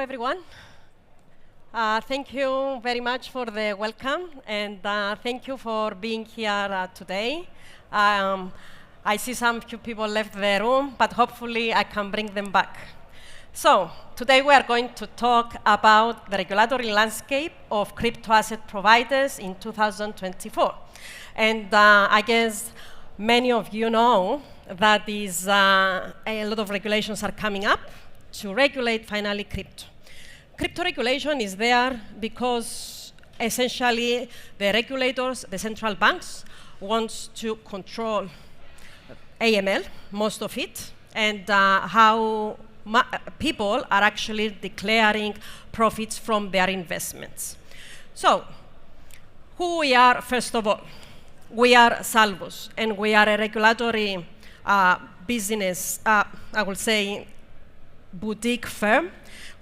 everyone. Thank you very much for the welcome, and thank you for being here today. I see some few people left the room, but hopefully I can bring them back. So, today we are going to talk about the regulatory landscape of crypto asset providers in 2024. And I guess many of you know that a lot of regulations are coming up to regulate finally crypto. Crypto regulation is there because essentially the regulators, the central banks, want to control AML, most of it, and how people are actually declaring profits from their investments. So, who we are, first of all? We are Salvus, and we are a regulatory business, I will say, boutique firm,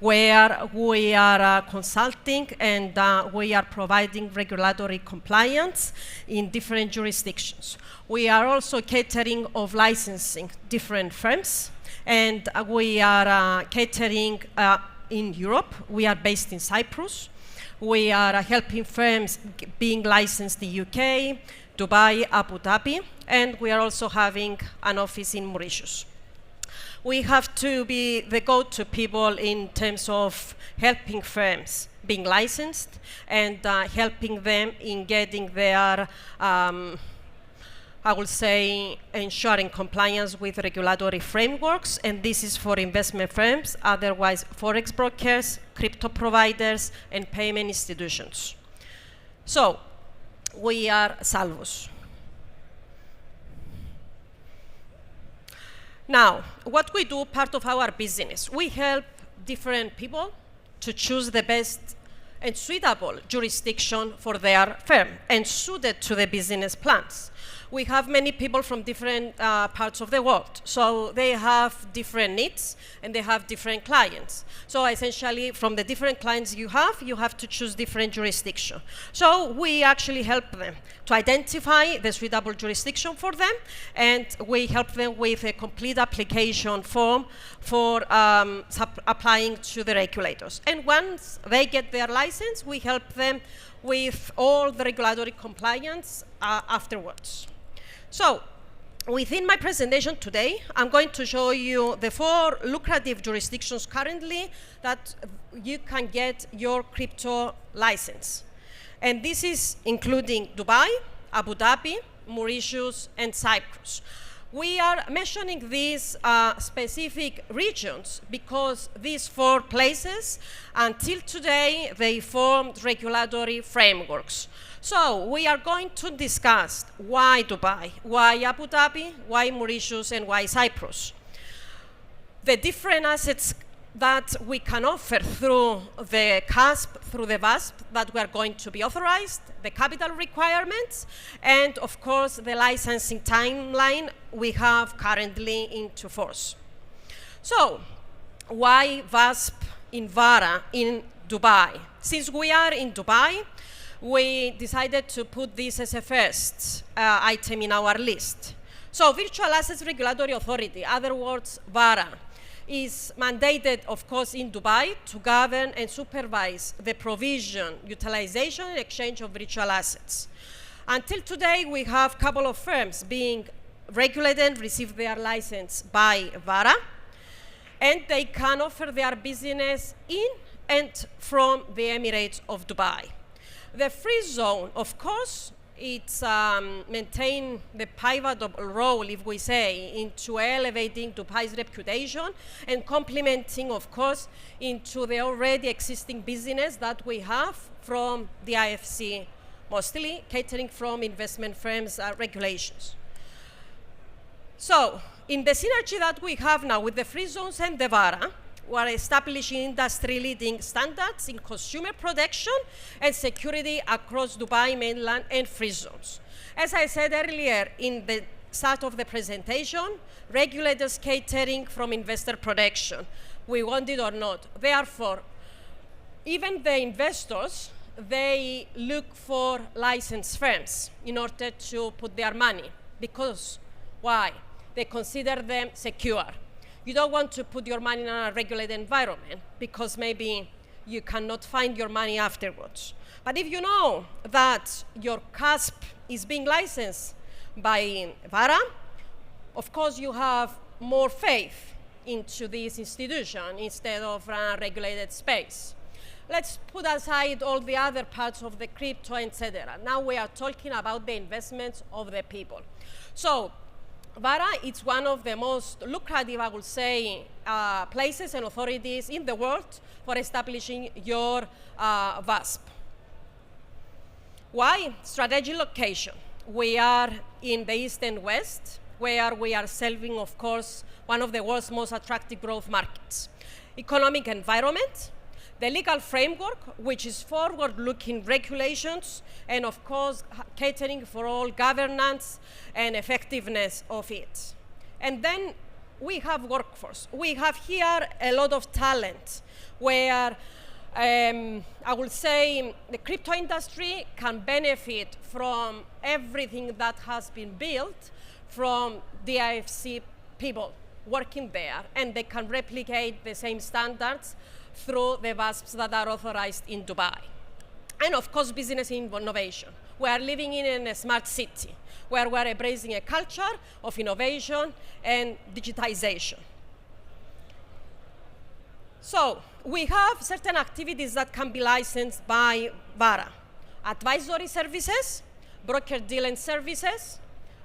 where we are consulting and we are providing regulatory compliance in different jurisdictions. We are also catering of licensing different firms, and we are catering in Europe. We are based in Cyprus. We are helping firms being licensed in UK, Dubai, Abu Dhabi, and we are also having an office in Mauritius. We have to be the go-to people in terms of helping firms being licensed and helping them in getting their, I would say, ensuring compliance with regulatory frameworks, and this is for investment firms, otherwise forex brokers, crypto providers, and payment institutions. So, we are Salvus. Now, what we do, part of our business, we help different people to choose the best and suitable jurisdiction for their firm and suited to the business plans. We have many people from different parts of the world, so they have different needs and they have different clients. So essentially, from the different clients you have to choose different jurisdiction. So we actually help them to identify the suitable jurisdiction for them, and we help them with a complete application form for applying to the regulators. And once they get their license, we help them with all the regulatory compliance afterwards. So, within my presentation today, I'm going to show you the 4 lucrative jurisdictions currently that you can get your crypto license. And this is including Dubai, Abu Dhabi, Mauritius, and Cyprus. We are mentioning these specific regions because these 4 places, until today, they formed regulatory frameworks. So we are going to discuss why Dubai, why Abu Dhabi, why Mauritius, and why Cyprus. The different assets that we can offer through the CASP, through the VASP, that we are going to be authorized, the capital requirements, and of course the licensing timeline we have currently into force. So, why VASP in VARA in Dubai? Since we are in Dubai, we decided to put this as a first item in our list. So, Virtual Assets Regulatory Authority, other words, VARA, is mandated, of course, in Dubai to govern and supervise the provision, utilization, and exchange of virtual assets. Until today, we have a couple of firms being regulated and receive their license by VARA, and they can offer their business in and from the Emirates of Dubai. The free zone, of course, it's maintain the pivotal role, if we say, into elevating Dubai's reputation and complementing, of course, into the already existing business that we have from the IFC, mostly catering from investment firms' regulations. So, in the synergy that we have now with the free zones and the VARA, we are establishing industry-leading standards in consumer protection and security across Dubai mainland and free zones. As I said earlier in the start of the presentation, regulators catering from investor protection, we want it or not. Therefore, even the investors, they look for licensed firms in order to put their money. Because, why? They consider them secure. You don't want to put your money in a regulated environment because maybe you cannot find your money afterwards. But if you know that your CASP is being licensed by VARA, of course you have more faith into this institution instead of a regulated space. Let's put aside all the other parts of the crypto, etc. Now we are talking about the investments of the people. So VARA is one of the most lucrative, I would say, places and authorities in the world for establishing your VASP. Why? Strategic location. We are in the East and West, where we are serving, of course, one of the world's most attractive growth markets. Economic environment, the legal framework, which is forward-looking regulations, and of course, catering for all governance and effectiveness of it. And then we have workforce. We have here a lot of talent, where I would say the crypto industry can benefit from everything that has been built from the IFC people working there, and they can replicate the same standards through the VASPs that are authorized in Dubai. And of course, business innovation. We are living in a smart city where we're embracing a culture of innovation and digitization. So we have certain activities that can be licensed by VARA. Advisory services, broker-dealer services,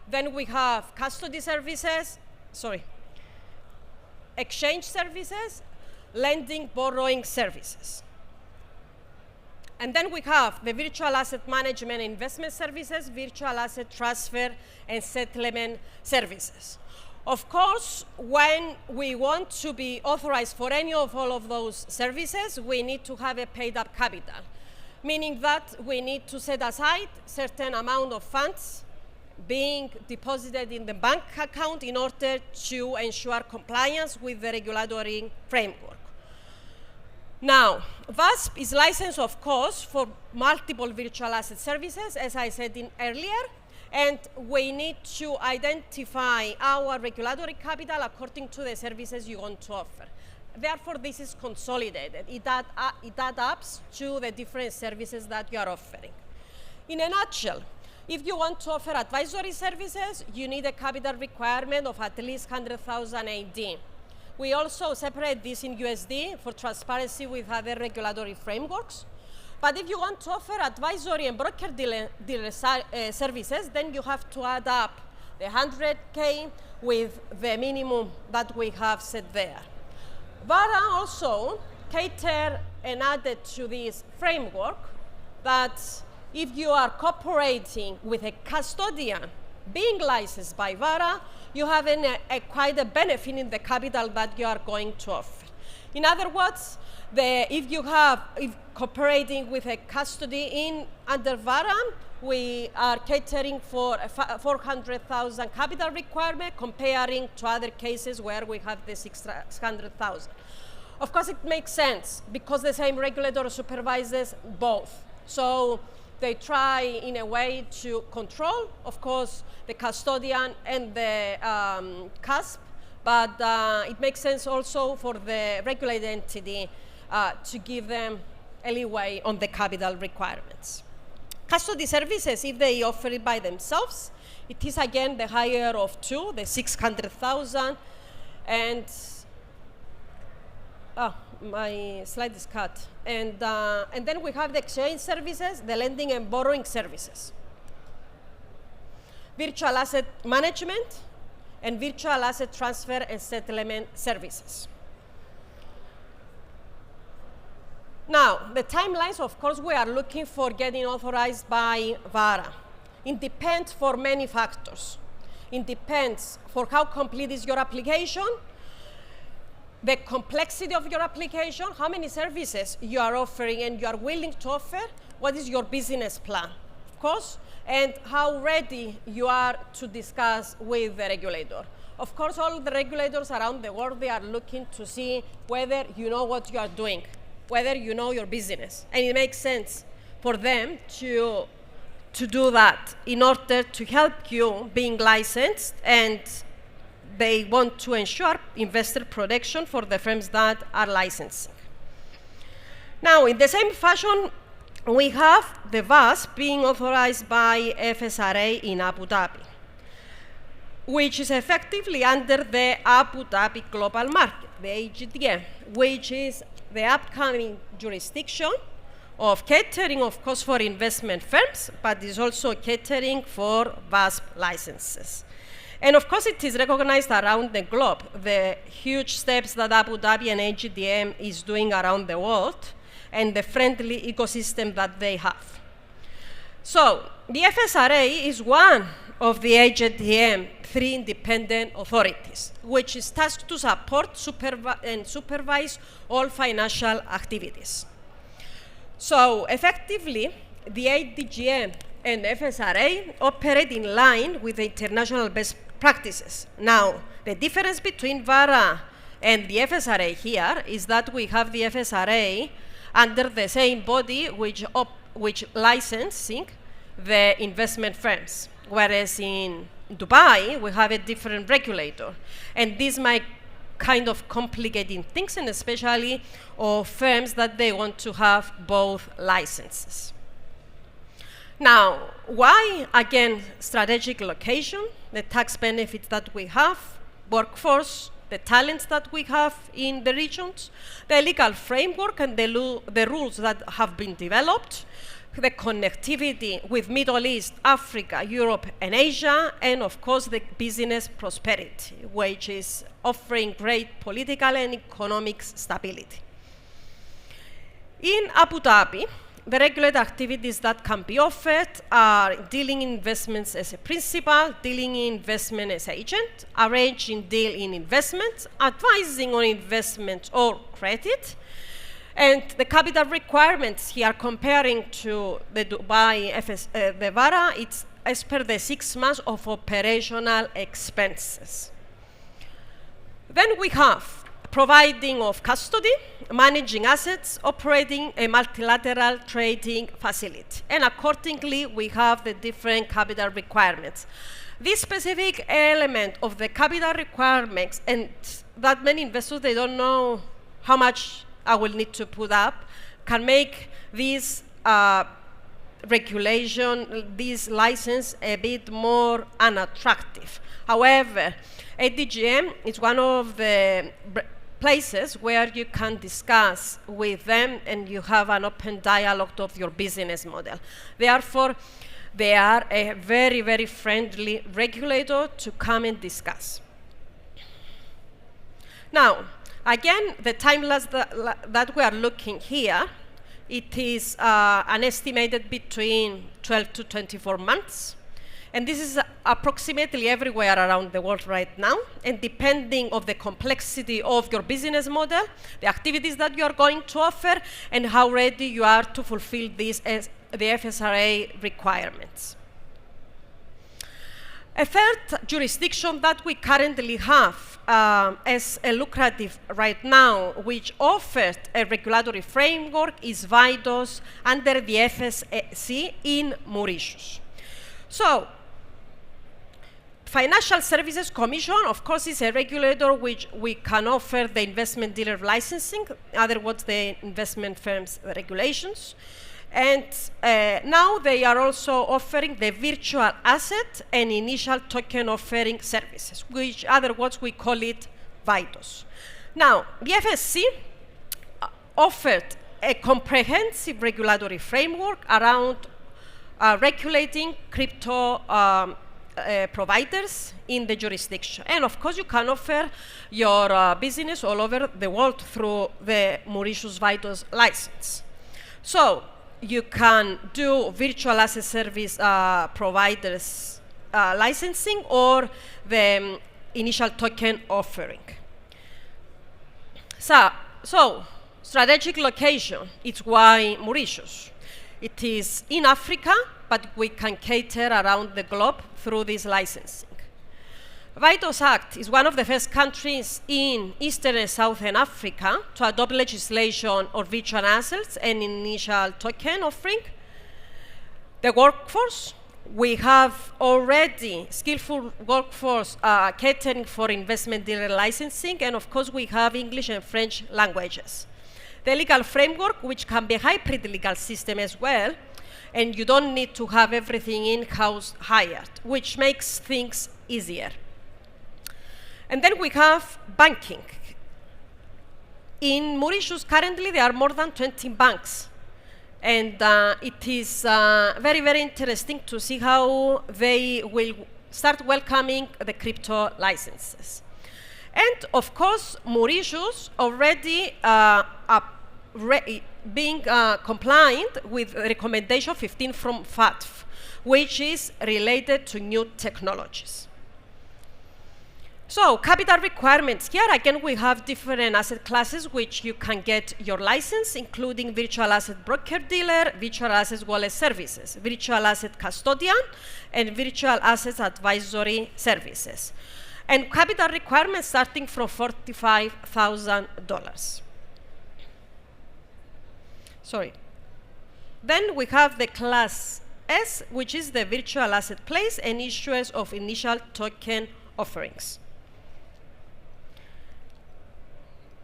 then we have custody services, exchange services, lending, borrowing services. And then we have the virtual asset management and investment services, virtual asset transfer and settlement services. Of course, when we want to be authorized for any of all of those services, we need to have a paid-up capital, meaning that we need to set aside certain amount of funds being deposited in the bank account in order to ensure compliance with the regulatory framework. Now, VASP is licensed, of course, for multiple virtual asset services, as I said earlier, and we need to identify our regulatory capital according to the services you want to offer. Therefore, this is consolidated. It adds up to the different services that you are offering. In a nutshell, if you want to offer advisory services, you need a capital requirement of at least 100,000 AD. We also separate this in USD for transparency with other regulatory frameworks. But if you want to offer advisory and broker-dealer services, then you have to add up the 100K with the minimum that we have set there. VARA also catered and added to this framework that if you are cooperating with a custodian being licensed by VARA, you have quite a benefit in the capital that you are going to offer. In other words, if cooperating with a custody under VARA, we are catering for a 400,000 capital requirement comparing to other cases where we have the 600,000. Of course, it makes sense because the same regulator supervises both. So they try in a way to control, of course, the custodian and the CASP, but it makes sense also for the regulated entity to give them a leeway on the capital requirements. Custody services, if they offer it by themselves, it is again the higher of two, the 600,000, and my slide is cut. And then we have the exchange services, the lending and borrowing services, virtual asset management, and virtual asset transfer and settlement services. Now, the timelines, of course, we are looking for getting authorized by VARA. It depends for many factors. It depends for how complete is your application, the complexity of your application, how many services you are offering and you are willing to offer, what is your business plan, of course, and how ready you are to discuss with the regulator. Of course, all the regulators around the world, they are looking to see whether you know what you are doing, whether you know your business. And it makes sense for them to do that in order to help you being licensed and they want to ensure investor protection for the firms that are licensing. Now, in the same fashion, we have the VAS being authorized by FSRA in Abu Dhabi, which is effectively under the Abu Dhabi Global Market, the AGDM, which is the upcoming jurisdiction of catering, of course, for investment firms, but is also catering for VASP licenses. And of course, it is recognized around the globe, the huge steps that Abu Dhabi and AGDM is doing around the world, and the friendly ecosystem that they have. So the FSRA is one of the AGDM 3 independent authorities, which is tasked to support and supervise all financial activities. So effectively, the ADGM and FSRA operate in line with the international best practices. Now, the difference between VARA and the FSRA here is that we have the FSRA under the same body which licensing the investment firms, whereas in Dubai we have a different regulator, and this might kind of complicating things, and especially of firms that they want to have both licenses. Now, why again strategic location, the tax benefits that we have, workforce, the talents that we have in the regions, the legal framework and the rules that have been developed, the connectivity with Middle East, Africa, Europe, and Asia, and of course the business prosperity, which is offering great political and economic stability. In Abu Dhabi, the regulated activities that can be offered are dealing in investments as a principal, dealing in investment as agent, arranging deal in investments, advising on investment or credit. And the capital requirements here comparing to the Dubai the VARA, it's as per the 6 months of operational expenses. Then we have providing of custody, managing assets, operating a multilateral trading facility. And accordingly, we have the different capital requirements. This specific element of the capital requirements, and that many investors, they don't know how much I will need to put up, can make this regulation, this license, a bit more unattractive. However, ADGM is one of the places where you can discuss with them and you have an open dialogue of your business model. Therefore, they are a very, very friendly regulator to come and discuss. Now, again, the timelines that we are looking here, it is an estimated between 12 to 24 months. And this is approximately everywhere around the world right now. And depending on the complexity of your business model, the activities that you are going to offer, and how ready you are to fulfill these as the FSRA requirements. A third jurisdiction that we currently have as a lucrative right now, which offers a regulatory framework, is VIDOS under the FSC in Mauritius. So, Financial Services Commission, of course, is a regulator which we can offer the investment dealer licensing, in other words, the investment firms regulations. And now they are also offering the virtual asset and initial token offering services, which, in other words, we call it VIDOS. Now, the FSC offered a comprehensive regulatory framework around regulating crypto providers in the jurisdiction. And of course, you can offer your business all over the world through the Mauritius VIDOS license. So you can do virtual asset service providers licensing or the initial token offering. So strategic location, it's why Mauritius. It is in Africa, but we can cater around the globe through this licensing. VIDOS Act is one of the first countries in Eastern and Southern Africa to adopt legislation on virtual assets and initial token offering. The workforce, We have already skillful workforce catering for investment dealer licensing, and of course we have English and French languages. The legal framework, which can be a hybrid legal system as well, and you don't need to have everything in-house hired, which makes things easier. And then we have banking. In Mauritius, currently, there are more than 20 banks. And it is very, very interesting to see how they will start welcoming the crypto licenses. And of course, Mauritius already being compliant with recommendation 15 from FATF, which is related to new technologies. So, capital requirements. Here again we have different asset classes which you can get your license, including virtual asset broker dealer, virtual asset wallet services, virtual asset custodian, and virtual assets advisory services. And capital requirements starting from $45,000. Sorry. Then we have the class S, which is the virtual asset place and issuers of initial token offerings.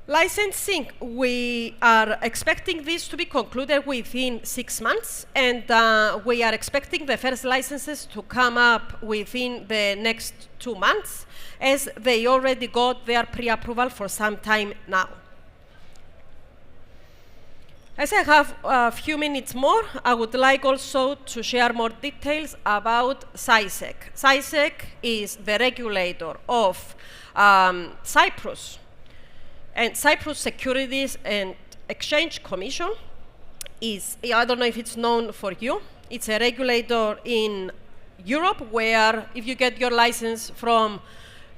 Licensing, we are expecting this to be concluded within 6 months, and we are expecting the first licenses to come up within the next 2 months, as they already got their pre-approval for some time now. As I have a few minutes more, I would like also to share more details about CED. CED is the regulator of Cyprus. And Cyprus Securities and Exchange Commission is, I don't know if it's known for you, it's a regulator in Europe where if you get your license from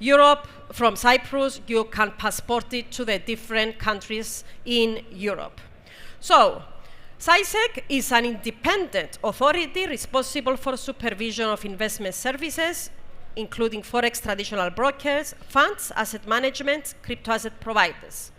Europe, from Cyprus, you can passport it to the different countries in Europe. So, CED is an independent authority responsible for supervision of investment services, including forex traditional brokers, funds, asset management, crypto asset providers.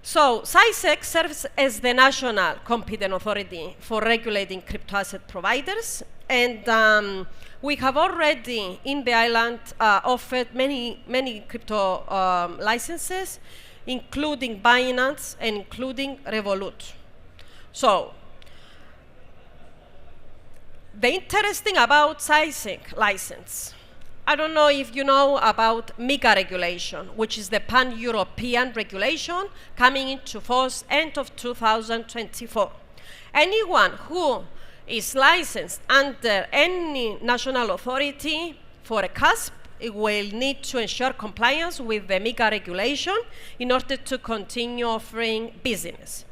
So CED serves as the national competent authority for regulating crypto asset providers, and we have already in the island offered many crypto licenses, including Binance and including Revolut. So the interesting about CED license, I don't know if you know about MiCA regulation, which is the pan-European regulation coming into force end of 2024. Anyone who is licensed under any national authority for a CASP will need to ensure compliance with the MiCA regulation in order to continue offering business.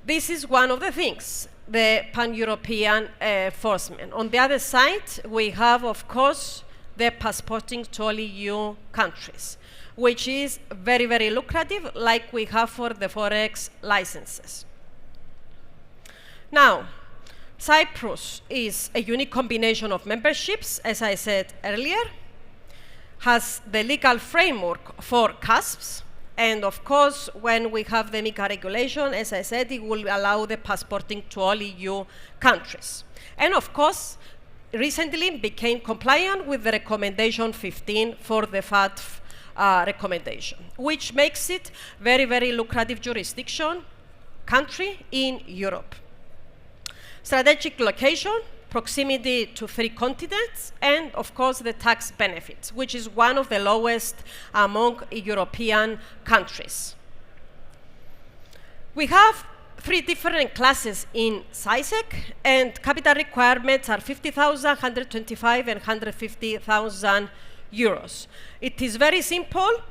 This is one of the things, the pan-European enforcement. On the other side, we have, of course, the passporting to all EU countries, which is very, very lucrative, like we have for the Forex licenses. Now, Cyprus is a unique combination of memberships, as I said earlier, has the legal framework for CASPs, and of course, when we have the MiCA regulation, as I said, it will allow the passporting to all EU countries. And of course, recently became compliant with the recommendation 15 for the FATF recommendation, which makes it very, very lucrative jurisdiction country in Europe. Strategic location, proximity to 3 continents, and of course the tax benefits, which is one of the lowest among European countries. We have 3 different classes in CED, and capital requirements are 50,000, 125,000, and 150,000 euros. It is very simple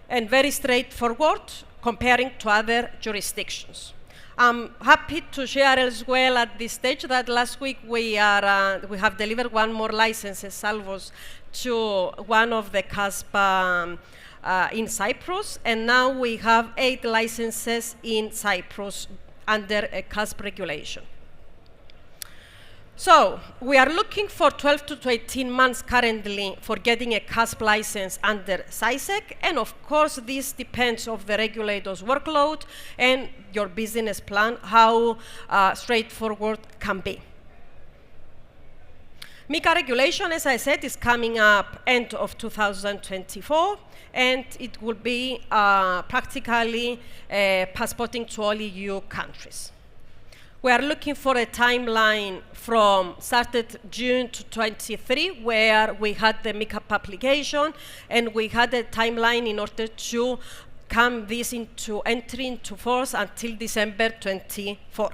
and very straightforward comparing to other jurisdictions. I'm happy to share as well at this stage that last week we have delivered one more license, Salvus, to one of the CASP in Cyprus, and now we have 8 licenses in Cyprus under a CASP regulation. So we are looking for 12 to 18 months currently for getting a CASP license under CED, and of course this depends on the regulator's workload and your business plan, how straightforward can be. MiCA regulation, as I said, is coming up end of 2024, and it will be practically passporting to all EU countries. We are looking for a timeline from started June to 23, where we had the MiCA application, and we had a timeline in order to come this into entry into force until December 24.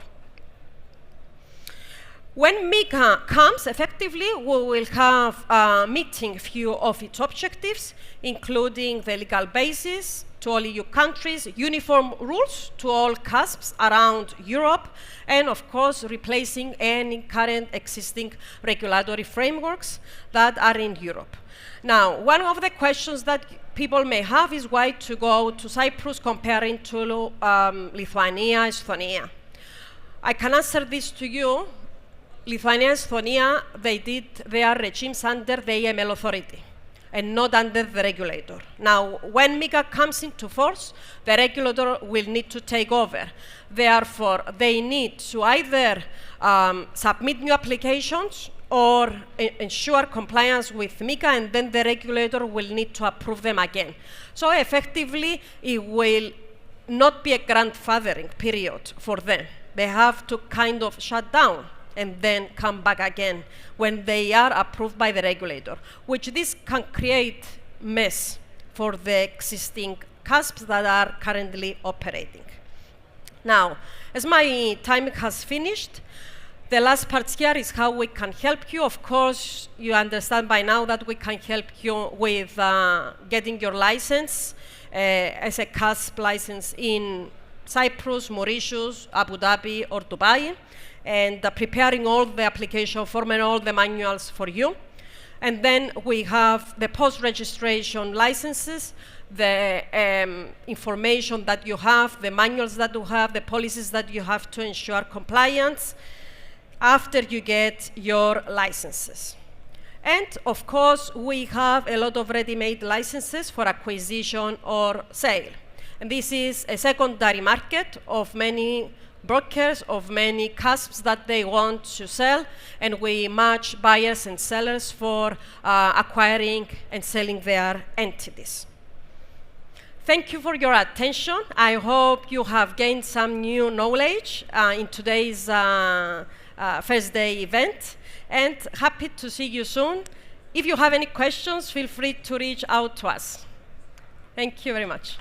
When MiCA comes, effectively, we will have meeting few of its objectives, including the legal basis to all EU countries, uniform rules to all CASPs around Europe, and of course, replacing any current existing regulatory frameworks that are in Europe. Now, one of the questions that people may have is why to go to Cyprus comparing to Lithuania, Estonia. I can answer this to you. Lithuania and Estonia, they did their regimes under the AML authority and not under the regulator. Now, when MiCA comes into force, the regulator will need to take over. Therefore, they need to either submit new applications or ensure compliance with MiCA, and then the regulator will need to approve them again. So effectively, it will not be a grandfathering period for them. They have to kind of shut down and then come back again when they are approved by the regulator, which this can create mess for the existing CASPs that are currently operating. Now, as my time has finished, the last part here is how we can help you. Of course, you understand by now that we can help you with getting your license as a CASP license in Cyprus, Mauritius, Abu Dhabi, or Dubai, and preparing all the application form and all the manuals for you. And then we have the post-registration licenses, the information that you have, the manuals that you have, the policies that you have to ensure compliance after you get your licenses. And of course, we have a lot of ready-made licenses for acquisition or sale. And this is a secondary market of many brokers, of many CASPs that they want to sell, and we match buyers and sellers for acquiring and selling their entities. Thank you for your attention. I hope you have gained some new knowledge in today's first day event, and happy to see you soon. If you have any questions, feel free to reach out to us. Thank you very much.